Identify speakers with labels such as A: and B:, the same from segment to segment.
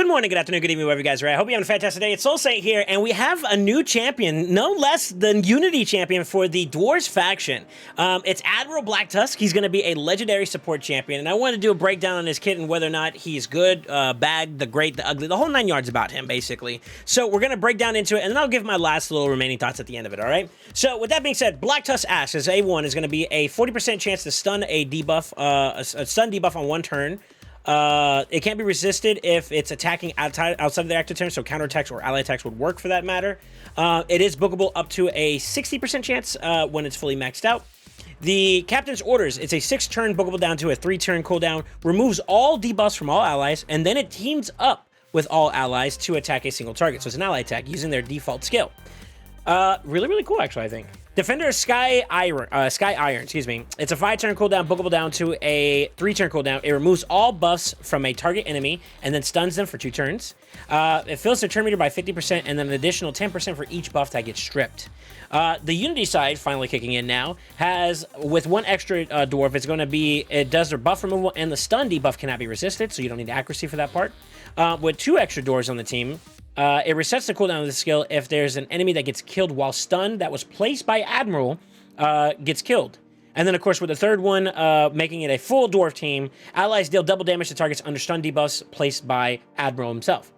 A: morning, good afternoon, good evening, wherever you guys are at. I hope you're having a fantastic day. It's SoulSaint here, and we have a new champion, no less than Unity champion for the Dwarves faction. It's Admiral Blacktusk. He's going to be a legendary support champion, and I want to do a breakdown on his kit and whether or not he's good, bad, the great, the ugly, the whole 9 yards about him, basically. So we're going to break down into it, and then I'll give my last little remaining thoughts at the end of it, all right? So with that being said, Blacktusk Ash as A1 is going to be a 40% chance to stun a debuff, a stun debuff on one turn. It can't be resisted if it's attacking outside of the active turn, so counterattacks or ally attacks would work for that matter. It is bookable up to a 60% chance when it's fully maxed out. The Captain's Orders, it's a 6-turn bookable down to a 3-turn cooldown, removes all debuffs from all allies, and then it teams up with all allies to attack a single target. So it's an ally attack using their default skill. Really cool, actually, I think. Defender Sky Iron, excuse me. It's a 5-turn cooldown, bookable down to a 3-turn cooldown. It removes all buffs from a target enemy and then stuns them for 2 turns. It fills their turn meter by 50% and then an additional 10% for each buff that gets stripped. The Unity side, finally kicking in now, has, with 1 extra dwarf, it's going to be, it does their buff removal and the stun debuff cannot be resisted, so you don't need accuracy for that part. With 2 extra dwarves on the team, it resets the cooldown of the skill if there's an enemy that gets killed while stunned that was placed by Admiral gets killed. And then, of course, with the third one, making it a full dwarf team, allies deal double damage to targets under stun debuffs placed by Admiral himself.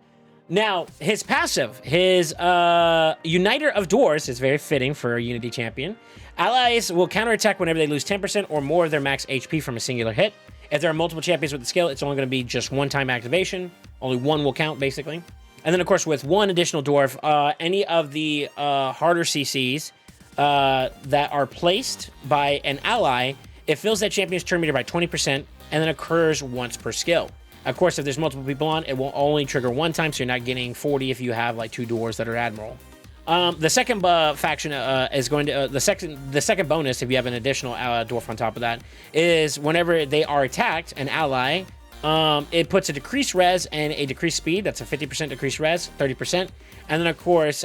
A: Now, his passive, his Uniter of Dwarves, is very fitting for a Unity champion. Allies will counterattack whenever they lose 10% or more of their max HP from a singular hit. If there are multiple champions with the skill, it's only going to be just 1-time activation. Only 1 will count, basically. And then, of course, with 1 additional dwarf, any of the harder CCs that are placed by an ally, it fills that champion's turn meter by 20% and then occurs once per skill. Of course, if there's multiple people on, it will only trigger 1 time, so you're not getting 40 if you have like 2 dwarves that are Admiral. The second faction is going to the second bonus, if you have an additional dwarf on top of that, is whenever they are attacked, an ally. It puts a decreased res and a decreased speed. That's a 50% decreased res, 30%. And then, of course,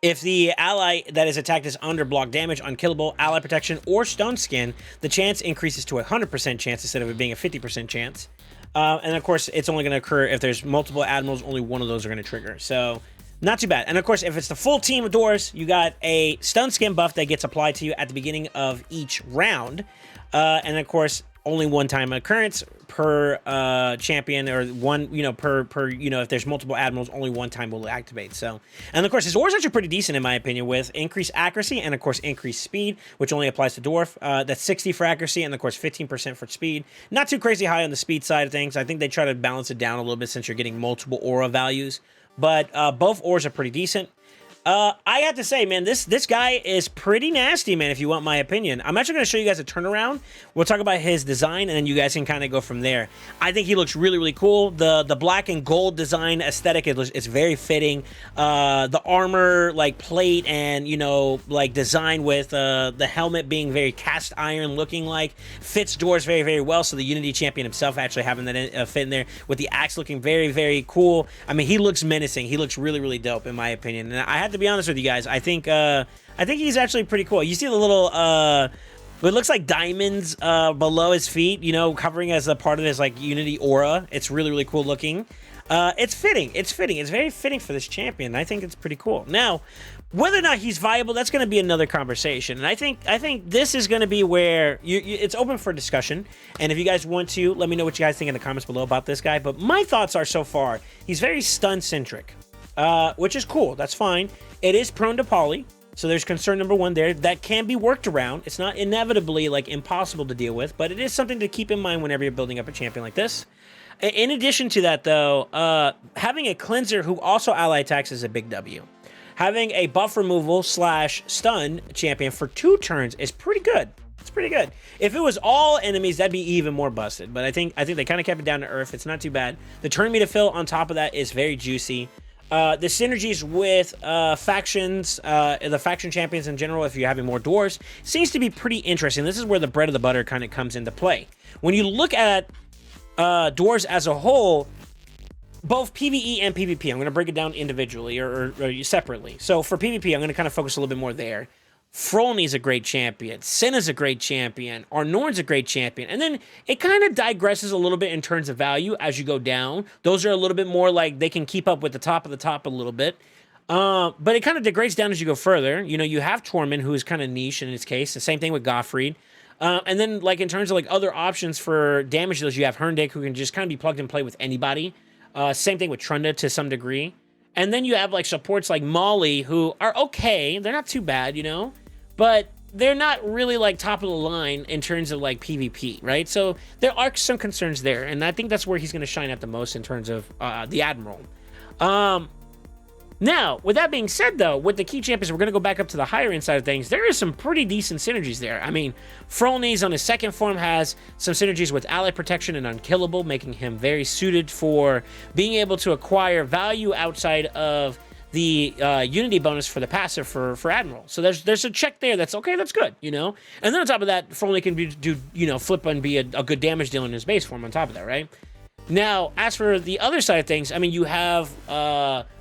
A: if the ally that is attacked is under block damage, unkillable, ally protection, or stone skin, the chance increases to a 100% chance instead of it being a 50% chance. And, of course, it's only going to occur if there's multiple admirals. Only one of those are going to trigger. So, not too bad. And, of course, if it's the full team of dwarves, you got a stun skin buff that gets applied to you at the beginning of each round. And, of course, only 1-time occurrence per champion, or one, per if there's multiple admirals, only 1 time will activate. So, and of course, his ores are pretty decent in my opinion, with increased accuracy and of course increased speed, which only applies to dwarf. That's 60 for accuracy and of course 15% for speed. Not too crazy high on the speed side of things. I think they try to balance it down a little bit since you're getting multiple aura values, but both ores are pretty decent. I have to say, man, this guy is pretty nasty, man, if you want my opinion. I'm actually going to show you guys a turnaround. We'll talk about his design, and then you guys can kind of go from there. I think he looks really cool. The black and gold design aesthetic is very fitting. The armor, like, plate and, like, design with the helmet being very cast iron looking like, fits Dwarves very well, so the Unity champion himself actually having that fit in there, with the axe looking very cool. I mean, he looks menacing. He looks really dope, in my opinion. And I had to be honest with you guys, I think he's actually pretty cool. You see the little it looks like diamonds below his feet, covering as a part of his like Unity aura. It's really cool looking. It's fitting. It's very fitting for this champion. I think it's pretty cool. Now, whether or not he's viable, that's going to be another conversation. And I think this is going to be where it's open for discussion. And if you guys want to, let me know what you guys think in the comments below about this guy. But my thoughts are, so far, he's very stun centric. Which is cool. That's fine. It is prone to poly, so there's concern number 1 there. That can be worked around. It's not inevitably like impossible to deal with, but it is something to keep in mind whenever you're building up a champion like this. In addition to that, though, having a cleanser who also ally attacks is a big W. Having a buff removal / stun champion for 2 turns is pretty good. It's pretty good. If it was all enemies, that'd be even more busted. But I think they kind of kept it down to earth. It's not too bad. The turn meter fill on top of that is very juicy. The synergies with factions, the faction champions in general, if you're having more dwarves, seems to be pretty interesting. This is where the bread of the butter kind of comes into play. When you look at dwarves as a whole, both PvE and PvP, I'm going to break it down individually or separately. So for PvP, I'm going to kind of focus a little bit more there. Frolny's a great champion. Senna's a great champion. Arnorn's a great champion. And then it kind of digresses a little bit in terms of value as you go down. Those are a little bit more like they can keep up with the top of the top a little bit. But it kind of degrades down as you go further. You know, you have Tormund, who is kind of niche in his case. The same thing with Gottfried. And then, like, in terms of, like, other options for damage dealers, you have Herndek, who can just kind of be plugged and play with anybody. Same thing with Trunda to some degree. And then you have, like, supports like Molly, who are okay. They're not too bad, you know? But they're not really, like, top of the line in terms of, like, PvP, right? So there are some concerns there, and I think that's where he's going to shine at the most in terms of the Admiral. Now, with that being said, though, with the key champions, we're going to go back up to the higher end side of things. There is some pretty decent synergies there. I mean, Frolny's on his second form has some synergies with ally protection and unkillable, making him very suited for being able to acquire value outside of the Unity bonus for the passive for Admiral. So there's a check there that's okay, that's good, you know? And then on top of that, Frolny can flip and be a good damage dealer in his base form on top of that, right? Now, as for the other side of things, I mean, you have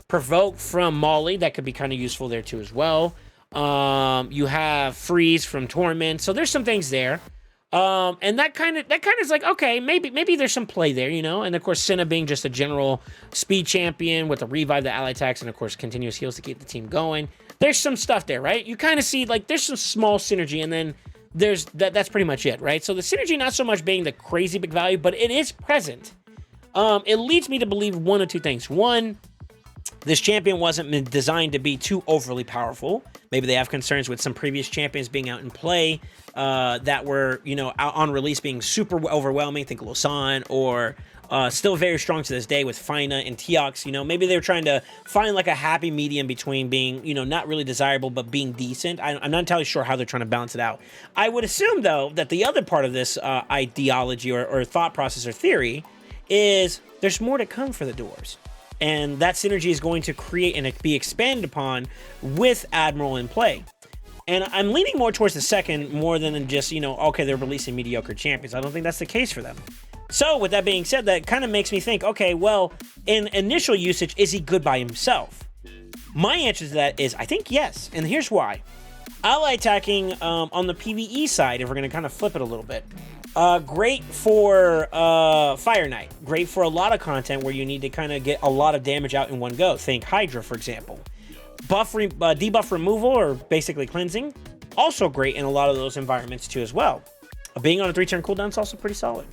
A: Provoke from Molly, that could be kind of useful there too as well. You have Freeze from Torment, so there's some things there. And that kind of is like, okay, maybe there's some play there, you know? And of course, Senna being just a general speed champion with a revive the ally attacks and of course continuous heals to keep the team going. There's some stuff there, right? You kind of see like there's some small synergy, and then there's that's pretty much it, right? So the synergy not so much being the crazy big value, but it is present. It leads me to believe one of two things. One, this champion wasn't designed to be too overly powerful. Maybe they have concerns with some previous champions being out in play that were, you know, out on release being super overwhelming. Think Losan, or still very strong to this day with Fina and Teox. You know, maybe they were trying to find like a happy medium between being, you know, not really desirable but being decent. I'm not entirely sure how they're trying to balance it out. I would assume, though, that the other part of this ideology or thought process or theory is there's more to come for the Dwarves. And that synergy is going to create and be expanded upon with Admiral in play. And I'm leaning more towards the second more than just, you know, okay, they're releasing mediocre champions. I don't think that's the case for them. So with that being said, that kind of makes me think, okay, well, in initial usage, is he good by himself? My answer to that is, I think yes. And here's why. Ally attacking on the PvE side, if we're going to kind of flip it a little bit, great for Fire Knight. Great for a lot of content where you need to kind of get a lot of damage out in one go. Think Hydra, for example. Debuff removal, or basically cleansing. Also great in a lot of those environments too as well. Being on a 3-turn cooldown is also pretty solid.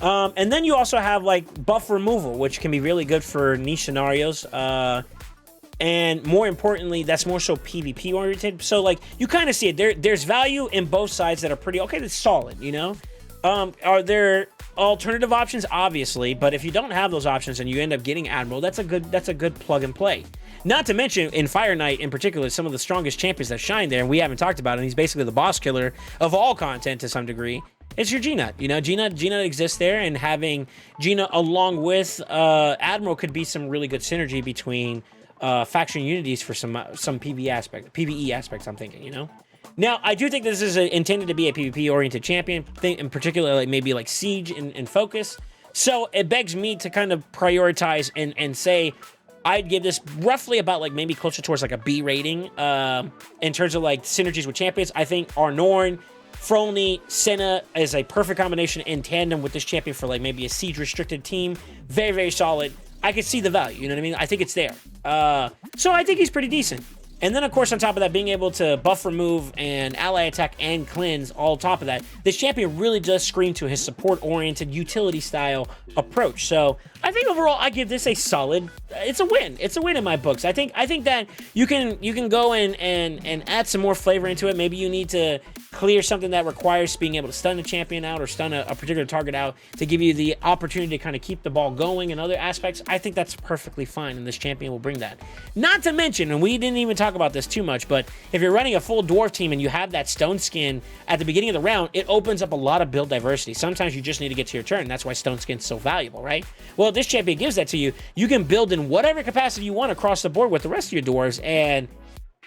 A: And then you also have like buff removal, which can be really good for niche scenarios. And more importantly, that's more so PvP oriented. So like you kind of see it. There's value in both sides that are pretty okay. That's solid, you know. Are there alternative options? Obviously, but if you don't have those options and you end up getting Admiral, that's a good plug and play. Not to mention in Fire Knight in particular, some of the strongest champions that shine there, and we haven't talked about it, and he's basically the boss killer of all content to some degree. It's your G-Nut. You know, G-Nut exists there, and having G-Nut along with Admiral could be some really good synergy between faction unities for some PvE aspects, I'm thinking, you know? Now, I do think this is intended to be a PvP-oriented champion, in particular, like maybe like Siege and Focus. So it begs me to kind of prioritize and say I'd give this roughly about like maybe closer towards like a B rating in terms of like synergies with champions. I think Arnorn, Frolny, Senna is a perfect combination in tandem with this champion for like maybe a Siege restricted team. Very, very solid. I could see the value, you know what I mean? I think it's there. So I think he's pretty decent. And then, of course, on top of that, being able to buff remove and ally attack and cleanse all top of that, this champion really does scream to his support-oriented, utility-style approach. So I think overall, I give this a solid. It's a win. It's a win in my books. I think that you can go and add some more flavor into it. Maybe you need to clear something that requires being able to stun a champion out or stun a particular target out to give you the opportunity to kind of keep the ball going in other aspects. I think that's perfectly fine, and this champion will bring that. Not to mention, and we didn't even talk about this too much, but if you're running a full dwarf team and you have that stone skin at the beginning of the round, it opens up a lot of build diversity. Sometimes you just need to get to your turn. That's why stone skin's so valuable, right? Well, this champion gives that to you. You can build in whatever capacity you want across the board with the rest of your dwarves, and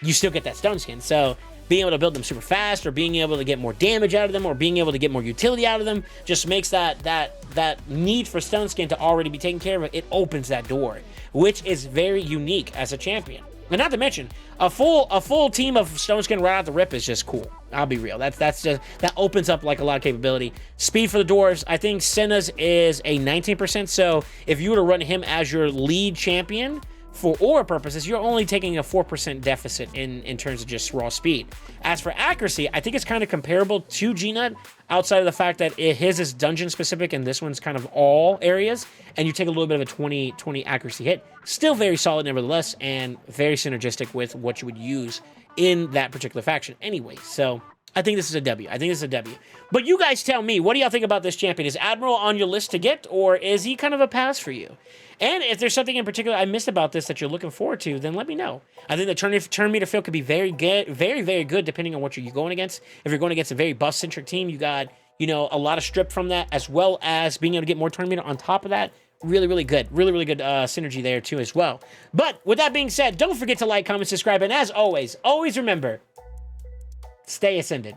A: you still get that stone skin. So being able to build them super fast, or being able to get more damage out of them, or being able to get more utility out of them, just makes that need for stone skin to already be taken care of. It opens that door, which is very unique as a champion. And not to mention, a full team of Stone Skin right out the rip is just cool. I'll be real. That's just, that opens up like a lot of capability. Speed for the Dwarves, I think Senna's is a 19%. So if you were to run him as your lead champion for aura purposes, you're only taking a 4% deficit in terms of just raw speed. As for accuracy, I think it's kind of comparable to G-Nut, outside of the fact that his is dungeon specific and this one's kind of all areas, and you take a little bit of a 20 accuracy hit. Still very solid nevertheless, and very synergistic with what you would use in that particular faction anyway. So I think this is a W. I think this is a W. But you guys tell me, what do y'all think about this champion? Is Admiral on your list to get, or is he kind of a pass for you? And if there's something in particular I missed about this that you're looking forward to, then let me know. I think the turn meter field could be very good, very good, depending on what you're going against. If you're going against a very buff-centric team, you got, you know, a lot of strip from that, as well as being able to get more turn meter on top of that. Really good. Really good synergy there, too, as well. But with that being said, don't forget to like, comment, subscribe, and as always remember, stay ascended.